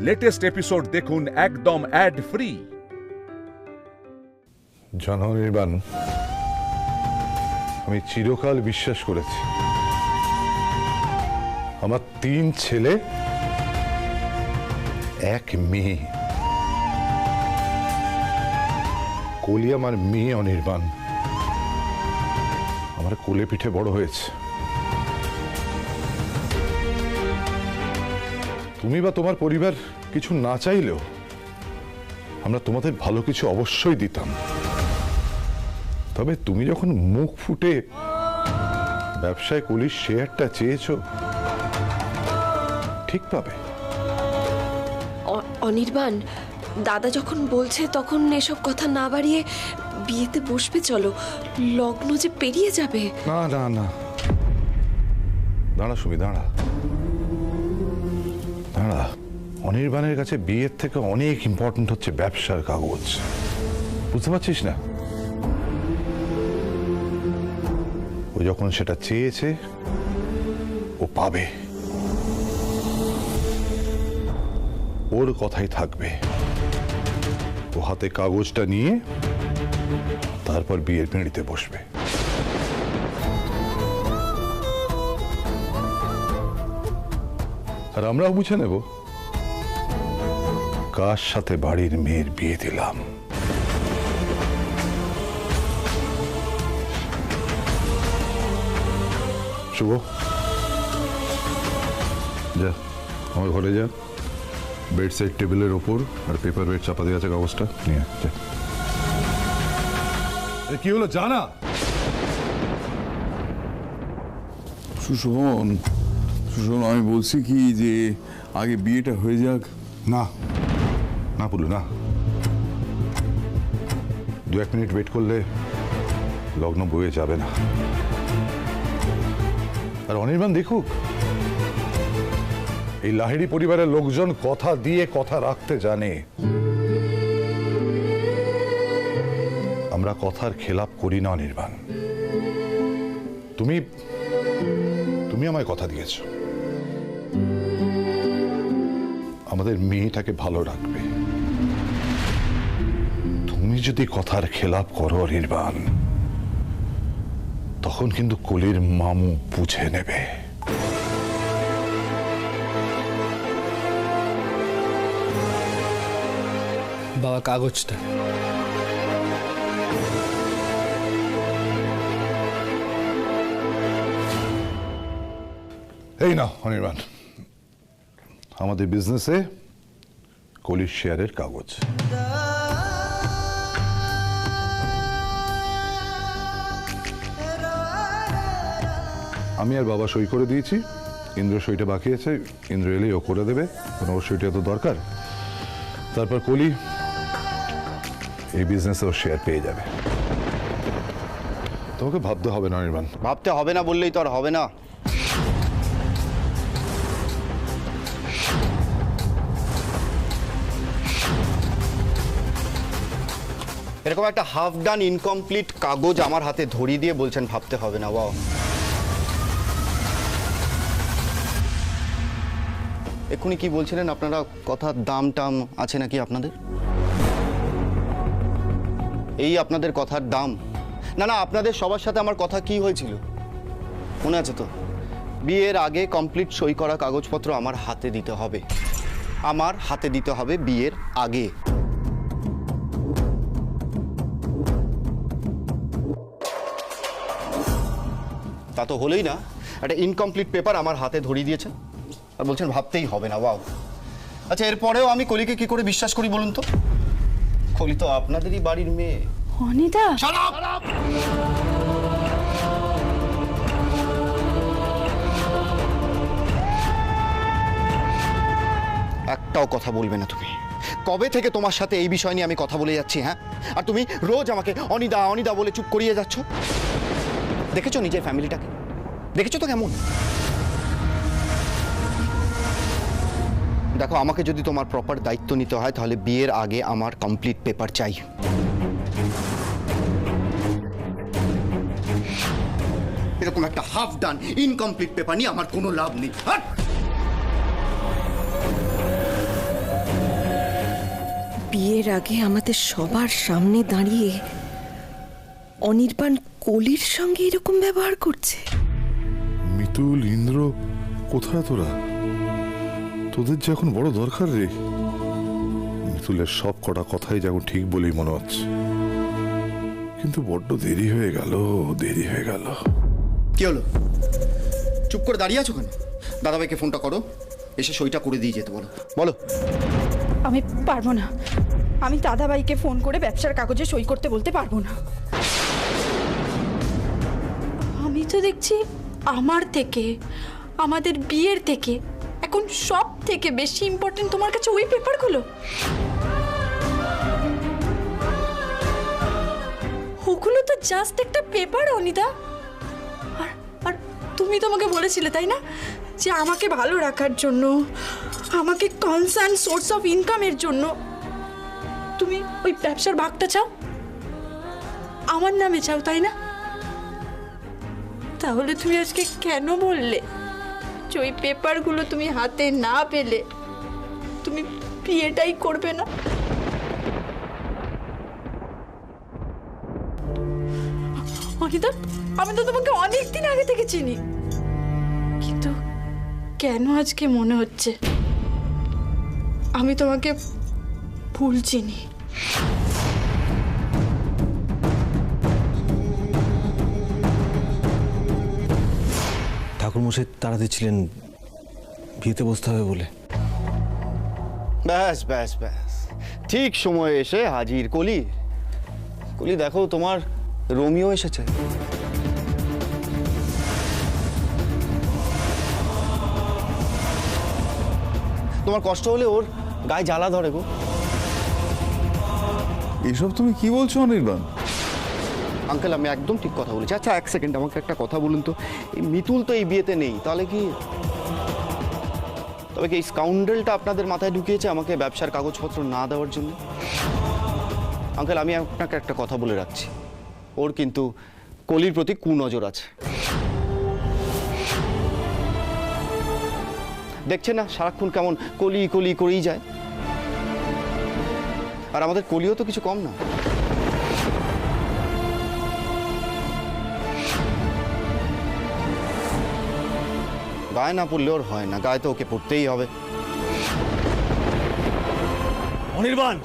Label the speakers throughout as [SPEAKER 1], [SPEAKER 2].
[SPEAKER 1] Latest episode দেখুন একদম add free.
[SPEAKER 2] জননির্বাণ, আমি চিরকাল বিশ্বাস করেছি আমার 3 ছেলে, 1 মেয়ে। কলি আমার মেয়ে অনির্বাণ, আমার কোলে পিঠে বড় হয়েছে। তুমি বা তোমার পরিবার কিছু না চাইলেও আমরা তোমাদের ভালো কিছু অবশ্যই দিতাম। তবে তুমি যখন মুখ ফুটে ব্যবসায় কলির শেয়ারটা চেয়েছো, ঠিক পাবে।
[SPEAKER 3] অনির্বাণ, দাদা যখন বলছে তখন এসব কথা না বাড়িয়ে বিয়েতে বসবে। চলো, লগ্ন যে পেরিয়ে যাবে।
[SPEAKER 2] না না না, দাঁড়া সুমি, দাঁড়া দাঁড়া। অনির্বাণের কাছে বিয়ের থেকে অনেক ইম্পর্টেন্ট হচ্ছে ব্যবসার কাগজ, বুঝতে পারছিস না? ও যখন সেটা চেয়েছে ও পাবে, ওর কথাই থাকবে। ও হাতে কাগজটা নিয়ে তারপর বিয়ের পিঁড়িতে বসবে। আর আমরাও বুঝে নেব কার সাথে বাড়ির মেয়ের বিয়ে দিলাম। শুভ, যা আমার ঘরে যা, বেড সাইড টেবিলের ওপর আর পেপার ওয়েট চাপা দিয়ে আছে কাগজটা নিয়ে যা। কি হলো জানা?
[SPEAKER 4] সুশোভন, আমি বলছি কি যে আগে বিয়েটা হয়ে যাক।
[SPEAKER 2] না না বলু না, 2-1 মিনিট ওয়েট করলে লগ্ন বয়ে যাবে না। আর অনির্বাণ দেখুক এই লাহিড়ী পরিবারের লোকজন কথা দিয়ে কথা রাখতে জানে। আমরা কথার খেলাপ করি না অনির্বাণ। তুমি তুমি আমায় কথা দিয়েছ আমাদের মেয়েটাকে ভালো রাখবে। তুমি যদি কথার খেলাপ করো অনির্বাণ, তখন কিন্তু কলির মামু বুঝে নেবে।
[SPEAKER 5] বাবা, কাগজটা।
[SPEAKER 2] এই না অনির্বাণ, আমাদের বিজনেসে কলির শেয়ারের কাগজ। আমি আর বাবা সই করে দিয়েছি, ইন্দ্র সইটা বাকি আছে। ইন্দ্র এলেই ও করে দেবে, কারণ ওর সইটা তো দরকার। তারপর কলি এই বিজনেসে ওর শেয়ার পেয়ে যাবে। তোমাকে ভাবতে হবে না অনির্বাণ।
[SPEAKER 6] ভাবতে হবে না বললেই তো আর হবে না। এরকম একটা হাফ ডান ইনকমপ্লিট কাগজ আমার হাতে ধরিয়ে দিয়ে বলছেন ভাবতে হবে না। ওয়াও, এক্ষুনি কি বলছিলেন আপনারা? কথার দাম টাম আছে নাকি আপনাদের? এই আপনাদের কথার দাম? না না, আপনাদের সবার সাথে আমার কথা কি হয়েছিল মনে আছে তো? বিয়ের আগে কমপ্লিট সই করা কাগজপত্র আমার হাতে দিতে হবে, আমার হাতে দিতে হবে বিয়ের আগে। তা তো হলোই না, একটা ইনকমপ্লিট পেপার আমার হাতে ধরিয়ে দিয়েছেন আর বলছেন ভাবতেই হবে না। ওয়াও, আচ্ছা এরপরেও আমি কলিকে কি করে বিশ্বাস করি বলুন তো? কলি তো আপনাদেরই বাড়ির মেয়ে।
[SPEAKER 3] অনিদা,
[SPEAKER 6] একটাও কথা বলবে না তুমি। কবে থেকে তোমার সাথে এই বিষয় নিয়ে আমি কথা বলে যাচ্ছি, হ্যাঁ? আর তুমি রোজ আমাকে অনিদা অনিদা বলে চুপ করিয়ে যাচ্ছ। দেখেছো নিজের ফ্যামিলিটাকে? দেখেছো তো কেমন? দেখো, আমাকে যদি তোমার প্রপার দায়িত্ব নিতে হয় তাহলে বিয়ের আগে আমার কমপ্লিট পেপার চাই। এরকম একটা হাফ ডান ইনকমপ্লিট পেপার নিয়ে আমার কোনো লাভ নেই।
[SPEAKER 3] বিয়ের আগে আমাদের সবার সামনে দাঁড়িয়ে অনির্বাণ কলির সঙ্গে এরকম ব্যবহার করছে?
[SPEAKER 2] মিতুল, ইন্দ্র, কোথায় তোরা? তোদের যে এখন বড় দরকার রে। মিতুলের সব কটা কথাই যেমন ঠিক বলেই মনে হচ্ছে, কিন্তু বড্ড দেরি হয়ে গেল, দেরি হয়ে গেল।
[SPEAKER 6] কি হলো? চুপ করে দাঁড়িয়ে আছো কেন? দাদাভাইকে ফোনটা করো, এসে সইটা করে দিয়ে যেতে বলো। বলো।
[SPEAKER 7] আমি পারবো না। আমি দাদাভাইকে ফোন করে ব্যবসার কাগজে সই করতে বলতে পারবো না। আমি তো দেখছি আমার থেকে, আমাদের বিয়ের থেকে এখন সব থেকে বেশি ইম্পর্টেন্ট তোমার কাছে ওই পেপারগুলো। ওগুলো তো জাস্ট একটা পেপার অনিদা। আর আর তুমি তো আমাকে বলেছিলে তাই না, যে আমাকে ভালো রাখার জন্য, আমাকে কনসার্ন সোর্স অফ ইনকামের জন্য তুমি ওই ব্যবসার ভাগটা চাও, আমার নামে চাও তাই না? তাহলে তুমি আজকে কেন বললে যে ওই পেপারগুলো তুমি হাতে না পেলে তুমি বিয়েটাই করবে না? অনিতা, আমি তো তোমাকে অনেক দিন আগে থেকে চিনি, কিন্তু কেন আজকে মনে হচ্ছে আমি তোমাকে ভুল চিনি?
[SPEAKER 5] ঠাকুরমশাই তাড়া দিচ্ছিলেন বিয়েতে বসতে হবে বলে।
[SPEAKER 6] ব্যাস ব্যাস ব্যাস, ঠিক সময়ে এসে হাজির কলি। কলি, দেখো তোমার রোমিও এসেছে। তোমার কষ্ট হলে ওর গায়ে জ্বালা ধরে গো।
[SPEAKER 4] এসব তুমি কি বলছো অনির্বাণ?
[SPEAKER 6] আঙ্কেল, আমি একদম ঠিক কথা বলেছি। আচ্ছা, এক সেকেন্ড, আমাকে একটা কথা বলুন তো, এই মিতুল তো এই বিয়েতে নেই, তাহলে কি, তবে কি এই স্কাউন্ডেলটা আপনাদের মাথায় ঢুকিয়েছে আমাকে ব্যবসার কাগজপত্র না দেওয়ার জন্য? আঙ্কেল, আমি আপনাকে একটা কথা বলে রাখছি, ওর কিন্তু কলির প্রতি কুনজর আছে। দেখছে না সারাক্ষণ কেমন কলি কলি করেই যায়? আর আমাদের কলিও তো কিছু কম না। গায়ে না পড়লে ওর হয় না, গায়ে তো ওকে পড়তেই হবে।
[SPEAKER 5] অনির্বাণ,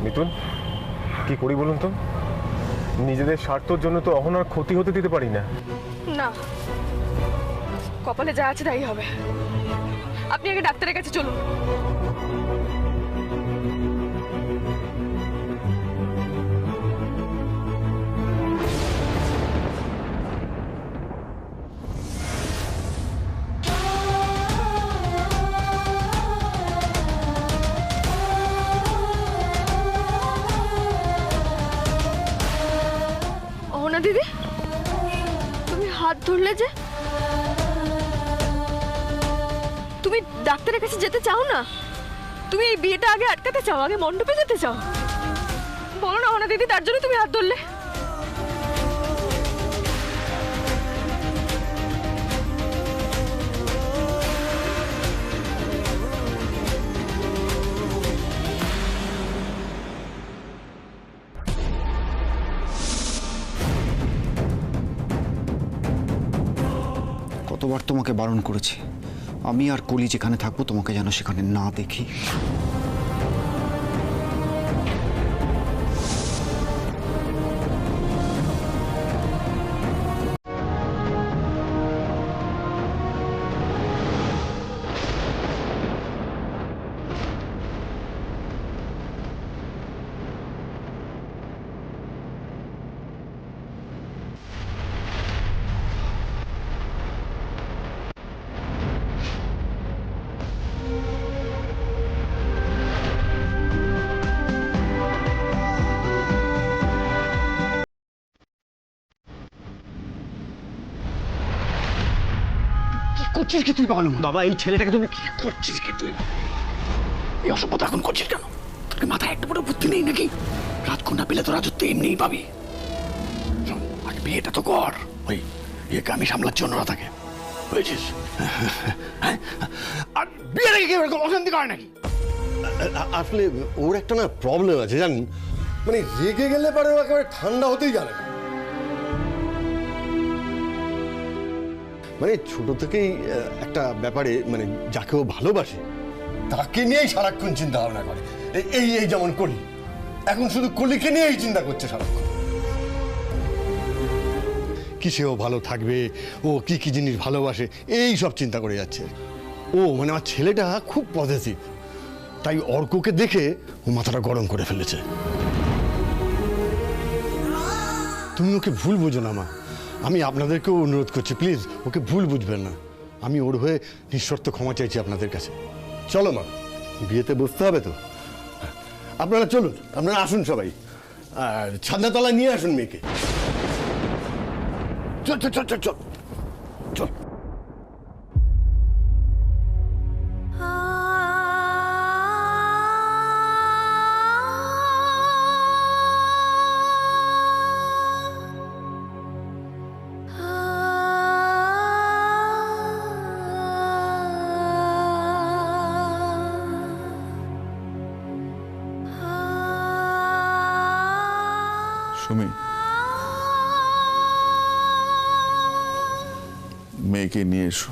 [SPEAKER 8] মিতুল, কি করি বলুন তো? নিজেদের স্বার্থের জন্য তো অহনার ক্ষতি হতে দিতে পারি না।
[SPEAKER 9] না, কপালে যা আছে তাই হবে। আপনি আগে ডাক্তারের কাছে চলুন। অহনা দিদি, তুমি হাত ধরলে যে? তুমি ডাক্তারের কাছে যেতে চাও না? তুমি এই বিয়েটা আগে আটকাতে চাও, আগে মণ্ডপে যেতে চাও? বলো না অহনা দিদি, তার জন্য তুমি হাত ধরলে?
[SPEAKER 6] কতবার তোমাকে বারণ করেছি, আমি আর কলি যেখানে থাকবো তোমাকে যেন সেখানে না দেখি। করছিস কি তুই পাগল? বাবা এই ছেলেটাকে তুমি কি করছিস কি তুই? এই অসভ্যতা এখন করছিস কেন? তোর মাথায় একটা বড় বুদ্ধি নেই নাকি? রাজকন্যা পেলে তো রাজত্ব এমনিই পাবি। আগে বিয়েটা তো কর। ওই একে আমি সামলাচ্ছি, অন্যরা থাকে, বুঝেছিস? আর বিয়ে রেখে কেউ এরকম অশান্তি করে নাকি?
[SPEAKER 10] আসলে ওর একটা না প্রবলেম আছে জানেন, মানে রেগে গেলে পরে ও একেবারে ঠান্ডা হতেই জানে না। মানে ছোট থেকেই একটা ব্যাপারে মানে যাকে ও ভালোবাসে তাকে নিয়েই সারাক্ষণ চিন্তা ভাবনা করে। এই এই যেমন কলি, এখন শুধু কলিকে নিয়েই চিন্তা করছে সারাক্ষণ। কিসে ও ভালো থাকবে, ও কি কি জিনিস ভালোবাসে, এই সব চিন্তা করে যাচ্ছে ও। মানে আমার ছেলেটা খুব পজিটিভ, তাই অর্ককে দেখে ও মাথাটা গরম করে ফেলেছে। তুমি ওকে ভুল বুঝো না মা, আমি আপনাদেরকেও অনুরোধ করছি, প্লিজ ওকে ভুল বুঝবেন না। আমি ওর হয়ে নিঃশর্ত ক্ষমা চাইছি আপনাদের কাছে। চলো মা, বিয়েতে বসতে হবে তো, আপনারা চলুন, আপনারা আসুন সবাই, আর ছাদনাতলায় নিয়ে আসুন মেয়েকে। চল চল চল চল চল চল।
[SPEAKER 4] সুমি, মেয়েকে নিয়ে এসো।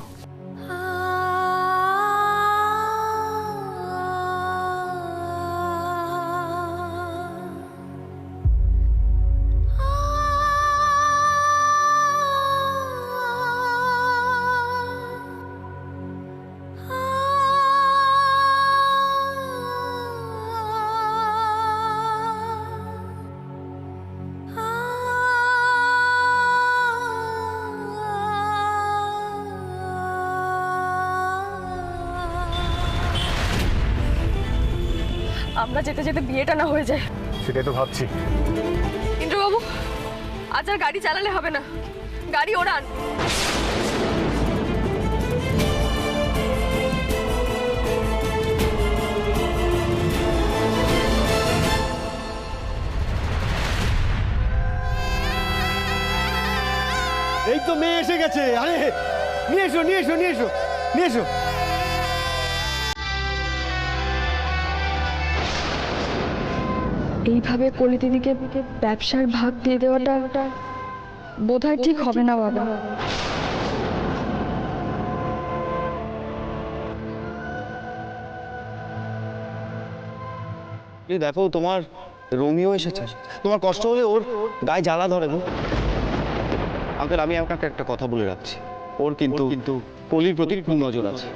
[SPEAKER 9] আমরা যেতে যেতে বিয়েটা না হয়ে যায়।
[SPEAKER 8] সেটাই তো ভাবছি।
[SPEAKER 9] ইন্দ্রবাবু, আজ আর গাড়ি চালালে হবে না, গাড়ি ওড়ান।
[SPEAKER 10] এই তো মেয়ে এসে গেছে, আরে নিয়ে এসো নিয়ে এসো নিয়ে এসো নিয়ে এসো।
[SPEAKER 9] এইভাবে কলি দিদিকে ব্যবসার ভাগ দিয়ে দেওয়াটা বোধহয় ঠিক হবে না বাবা।
[SPEAKER 6] দেখো তোমার রোমিও এসেছে, তোমার কষ্ট হলে ওর গায়ে জ্বালা ধরে না। আঙ্কেল, আমি আপনাকে একটা কথা বলে রাখছি, ওর কিন্তু কলির প্রতি খুব নজর আছে।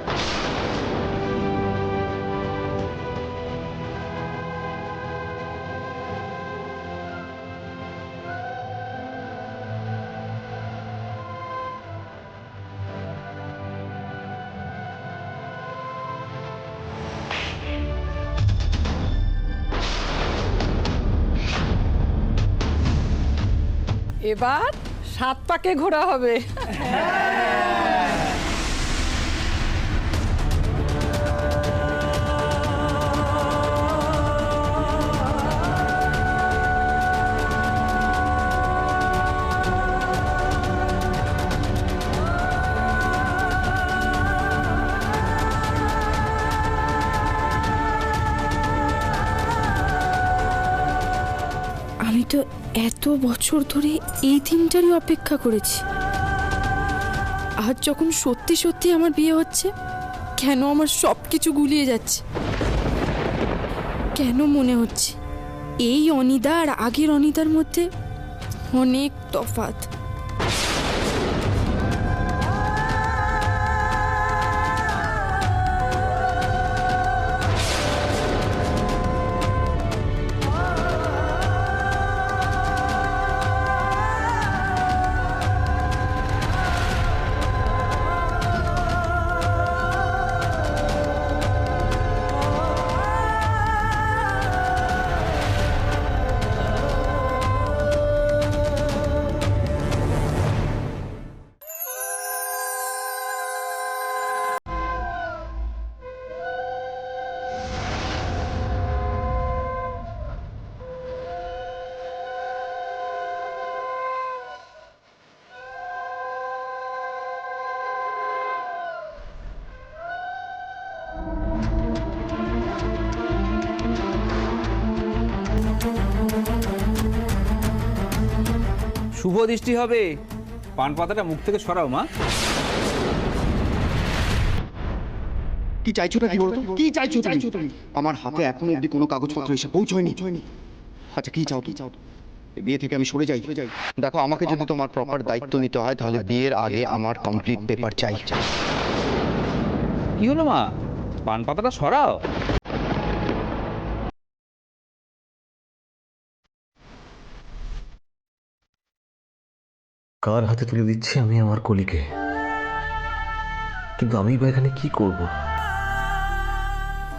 [SPEAKER 7] এবার 7 পাকে ঘোরা হবে।
[SPEAKER 3] আমি তো এত বছর ধরে এই দিনটারই অপেক্ষা করেছি। আজ যখন সত্যি সত্যি আমার বিয়ে হচ্ছে, কেন আমার সব কিছু গুলিয়ে যাচ্ছে? কেন মনে হচ্ছে এই অনিদা আর আগের অনিদার মধ্যে অনেক তফাৎ?
[SPEAKER 11] শুভ দৃষ্টি হবে। পান পাতাটা মুখ থেকে সরাও মা।
[SPEAKER 6] কি চাইছো কি বলতো? কি চাইছো তুমি? আমার হাতে এখনো অবধি কোনো কাগজপত্র এসে পৌঁছয়নি। আচ্ছা কি চাও? বিয়ে থেকে আমি সরে যাই? দেখো, আমাকে যদি তোমার প্রপার দায়িত্ব নিতে হয় তাহলে বিয়ের আগে আমার কমপ্লিট পেপার চাই।
[SPEAKER 11] কি হলো মা, পান পাতাটা সরাও।
[SPEAKER 5] কার হাতে তুলে দিচ্ছি আমি আমার কলিকে? কিন্তু আমি বা এখানে কি করব?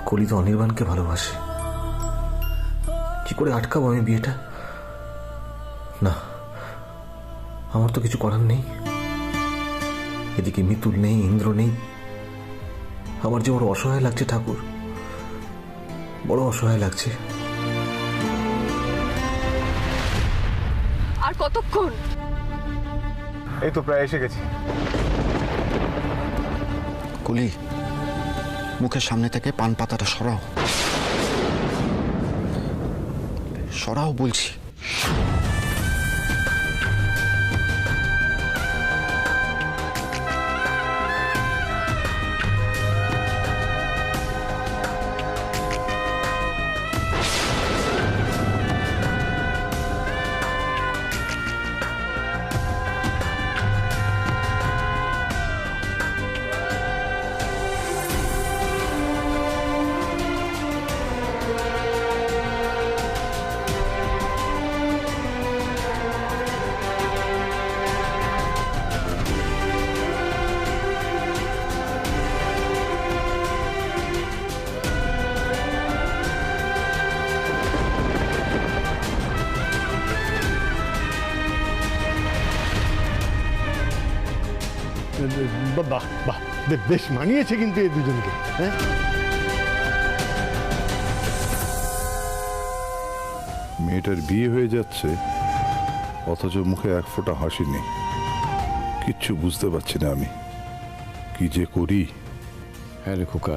[SPEAKER 5] কলি তো অনির্বাণকে ভালোবাসে। কি করে আটকাবো আমি বিয়েটা? না, আমার তো কিছু করার নেই। এদিকে মিতুল নেই, ইন্দ্র নেই। আমার যে বড় অসহায় লাগছে ঠাকুর, বড় অসহায় লাগছে।
[SPEAKER 9] আর কতক্ষণ?
[SPEAKER 8] এই তো প্রায় এসে গেছি।
[SPEAKER 6] কলি, মুখের সামনে থেকে পান পাতাটা সরাও বলছি।
[SPEAKER 10] বাহ বাহ, বেশ মানিয়েছে কিন্তু এই দুজনকে। হ্যাঁ,
[SPEAKER 2] মেয়েটার বিয়ে হয়ে যাচ্ছে, অথচ মুখে এক ফোঁটা হাসি নেই। কিচ্ছু বুঝতে পারছি না আমি, কি যে করি।
[SPEAKER 4] হ্যাঁ রে খোকা,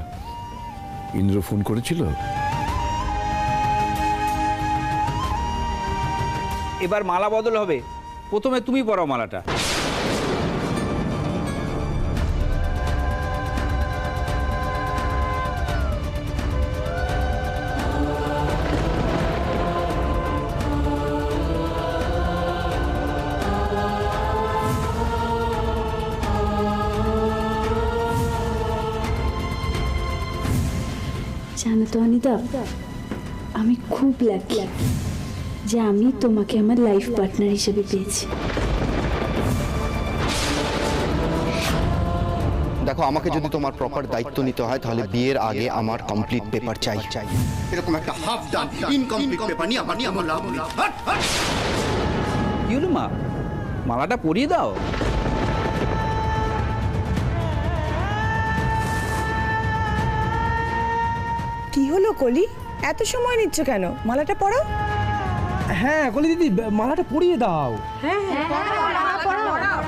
[SPEAKER 4] ইন্দ্র ফোন করেছিল?
[SPEAKER 11] এবার মালা বদল হবে। প্রথমে তুমি পরাও মালাটা।
[SPEAKER 3] জানো তো অনিতা, আমি খুব লাকি যে আমি তোমাকে আমার লাইফ পার্টনার হিসেবে পেয়েছি।
[SPEAKER 6] দেখো, আমাকে যদি তোমার প্রপার দায়িত্ব নিতে হয় তাহলে বিয়ের আগে আমার কমপ্লিট পেপার চাই। এরকম একটা হাফ ডান ইনকমপ্লিট পেপার নিয়ে আমার লাভ নেই।
[SPEAKER 11] কি হলো মা, মালাটা পরিয়ে দাও।
[SPEAKER 12] কি হলো কলি, এত সময় নিচ্ছ কেন? মালাটা পরাও।
[SPEAKER 13] হ্যাঁ কলি দিদি, মালাটা পরিয়ে দাও।
[SPEAKER 12] হ্যাঁ হ্যাঁ, পরাও।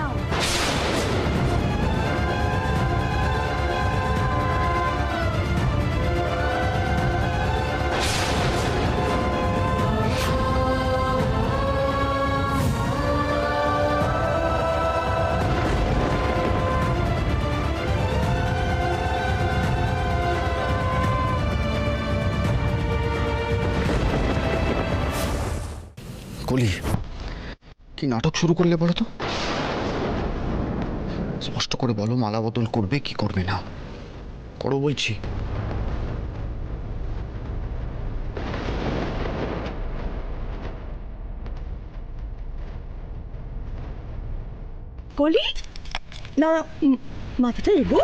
[SPEAKER 6] কলি, কি নাটক শুরু করলে বলো তো? স্পষ্ট করে বলো, মালা বদল করবে কি করবে না? করো বলছি।
[SPEAKER 12] কলি, না মাথাটা এগো।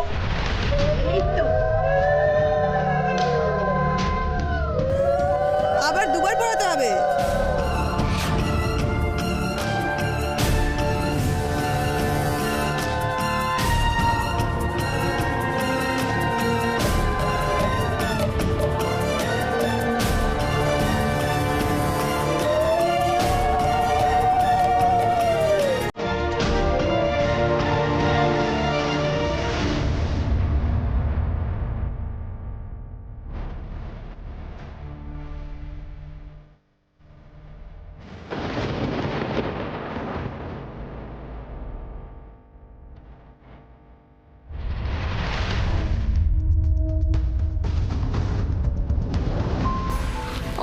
[SPEAKER 12] আবার দুবার পড়াতে হবে।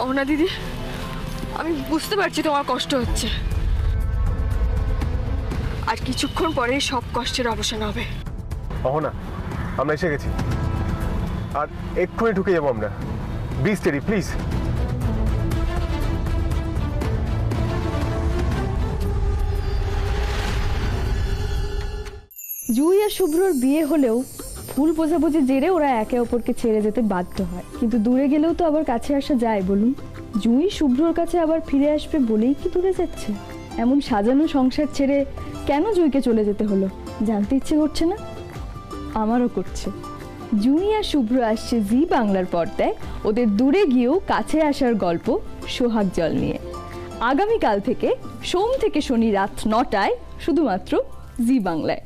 [SPEAKER 9] অহনা দিদি, আমি বুঝতে পারছি তোমার কষ্ট হচ্ছে, আর কিছুক্ষণ পরে সব কষ্টের অবসান হবে।
[SPEAKER 8] অহনা, আমরা এসে গেছি, আর এক্ষুনি ঢুকে যাবো আমরা। Be steady please.
[SPEAKER 14] জুই আর শুভ্রর বিয়ে হলেও ভুল বোঝাবুঝি জেরে ওরা একে অপরকে ছেড়ে যেতে বাধ্য হয়, কিন্তু দূরে গেলেও তো আবার কাছে আসা যায় বলুন? জুই শুভ্রর কাছে আবার ফিরে আসবে বলেই কি দূরে যাচ্ছে? এমন সাজানো সংসার ছেড়ে কেন জুইকে চলে যেতে হলো জানতে ইচ্ছে করছে না? আমারও করছে। জুই আর শুভ্র আসছে জি বাংলার পর্দায় ওদের দূরে গিয়েও কাছে আসার গল্প সোহাগ জল নিয়ে। আগামীকাল থেকে সোম থেকে শনি রাত 9টায় শুধুমাত্র জি বাংলায়।